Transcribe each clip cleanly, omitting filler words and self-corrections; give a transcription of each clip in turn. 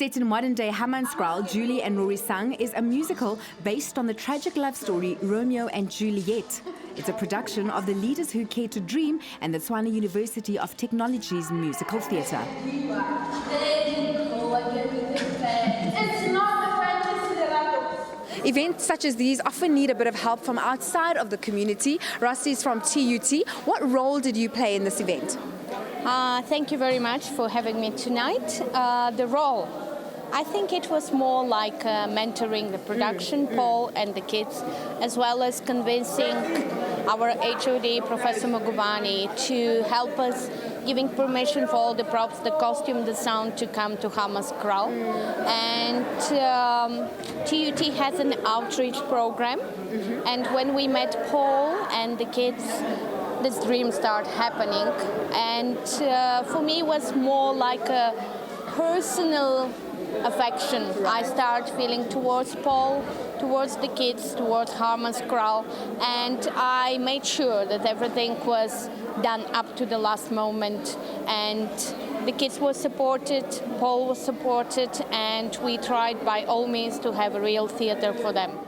Set in modern-day Hammanskraal, Julie and Rorisang is a musical based on the tragic love story Romeo and Juliet. It's a production of the Leaders Who Care to Dream and the Tshwane University of Technology's musical theatre. Events such as these often need a bit of help from outside of the community. Rusty is from TUT. What role did you play in this event? Thank you very much for having me tonight. The role, I think it was more like mentoring the production, Paul and the kids, as well as convincing our HOD, Professor Mogubani, to help us giving permission for all the props, the costume, the sound to come to Hammanskraal. And TUT has an outreach program, and when we met Paul and the kids, this dream started happening, and for me it was more like a personal affection. I started feeling towards Paul, towards the kids, towards Hammanskraal, and I made sure that everything was done up to the last moment, and the kids were supported, Paul was supported, and we tried by all means to have a real theatre for them.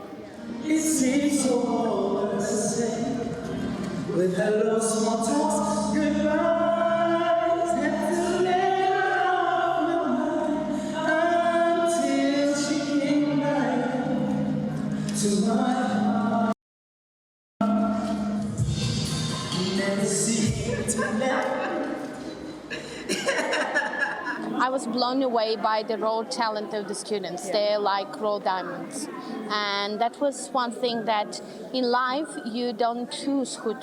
With hello, small talks, goodbyes, and to lay off my mind until she came back to my heart. Never seemed to let. I was blown away by the raw talent of the students. They're like raw diamonds. And that was one thing that in life you don't choose who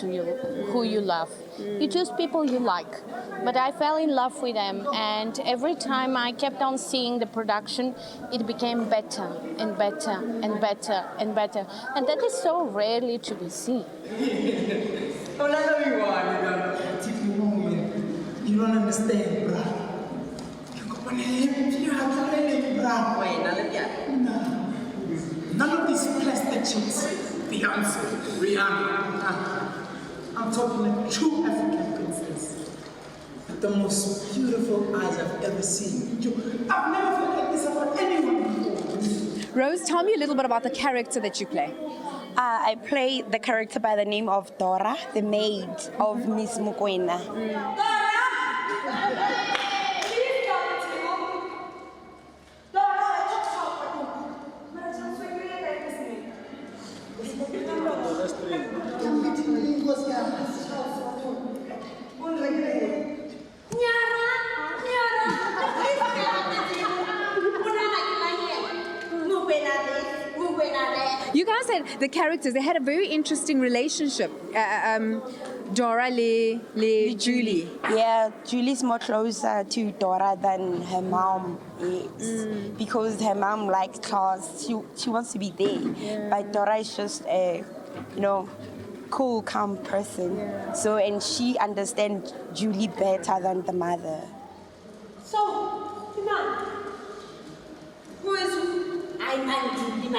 you love. You choose people you like. But I fell in love with them, and every time I kept on seeing the production, it became better and better and better and better. And that is so rarely to be seen. You don't understand, bro. None of these plastic chicks, Beyonce, Rihanna. I'm talking a true African princess. The most beautiful eyes I've ever seen. I've never felt like this about anyone before. Rose, tell me a little bit about the character that you play. I play the character by the name of Dora, the maid of Miss Mokoena. You guys had the characters, they had a very interesting relationship. Dora le Julie. Yeah, Julie's more closer to Dora than her mom is. Because her mom likes class, she wants to be there. But Dora is just a, cool, calm person. Yeah. So, and she understands Julie better than the mother. So, Iman, who is who? I'm Julie,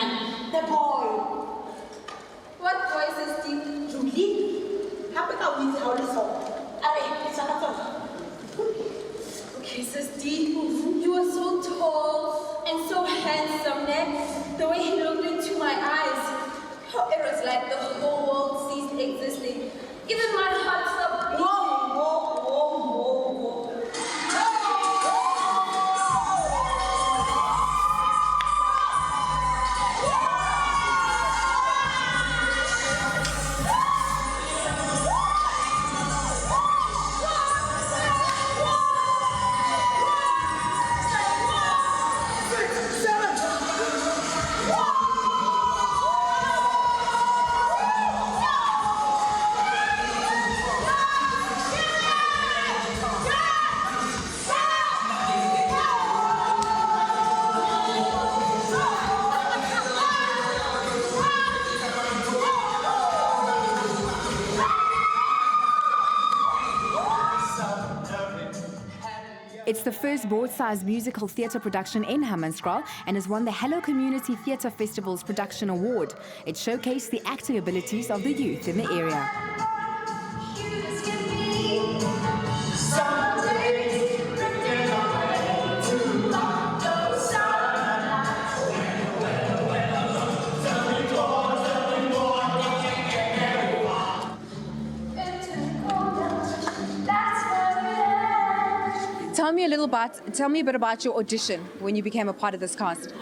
the boy. What boy is this? Julie? Happy to meet you all. Okay, Sis D, you are so tall and so handsome, né? The way he looked into my eyes, it was like the whole world ceased existing. Even my heart stopped beating. It's the first board-sized musical theatre production in Hammanskraal and has won the Hello Community Theatre Festival's Production Award. It showcased the acting abilities of the youth in the area. tell me a bit about your audition when you became a part of this cast.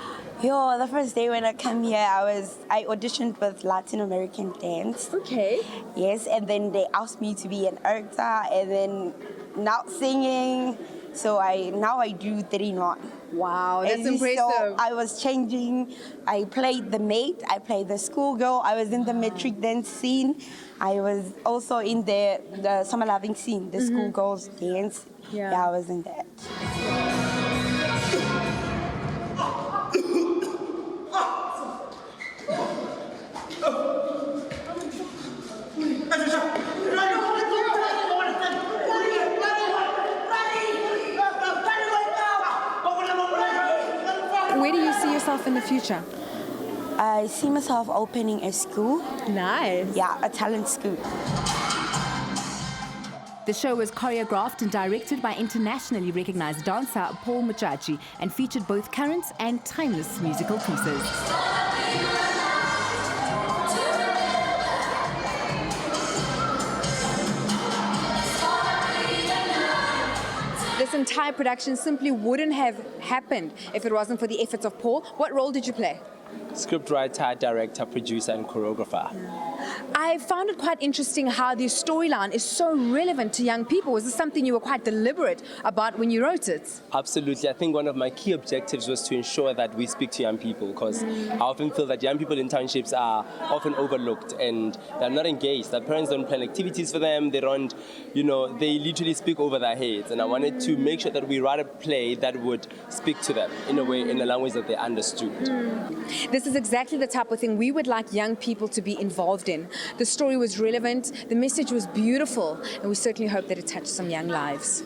Yo, the first day when I came here, I auditioned with Latin American dance. Okay. Yes, and then they asked me to be an actor, and then now singing. So now I do 3 in 1. Wow, that's And you impressive. saw I was changing. I played the maid. I played the schoolgirl. I was in the metric dance scene. I was also in the summer loving scene, the schoolgirls dance. Yeah. I was in that. Where do you see yourself in the future? I see myself opening a school. Nice. Yeah, a talent school. The show was choreographed and directed by internationally recognized dancer Paul Muchachi and featured both current and timeless musical pieces. This entire production simply wouldn't have happened if it wasn't for the efforts of Paul. What role did you play? Scriptwriter, director, producer, and choreographer. I found it quite interesting how the storyline is so relevant to young people. Was this something you were quite deliberate about when you wrote it? Absolutely. I think one of my key objectives was to ensure that we speak to young people, because I often feel that young people in townships are often overlooked and they're not engaged. Their parents don't plan activities for them. They don't, they literally speak over their heads. And I wanted to make sure that we write a play that would speak to them in a way, in a language that they understood. This is exactly the type of thing we would like young people to be involved in. The story was relevant, the message was beautiful, and we certainly hope that it touched some young lives.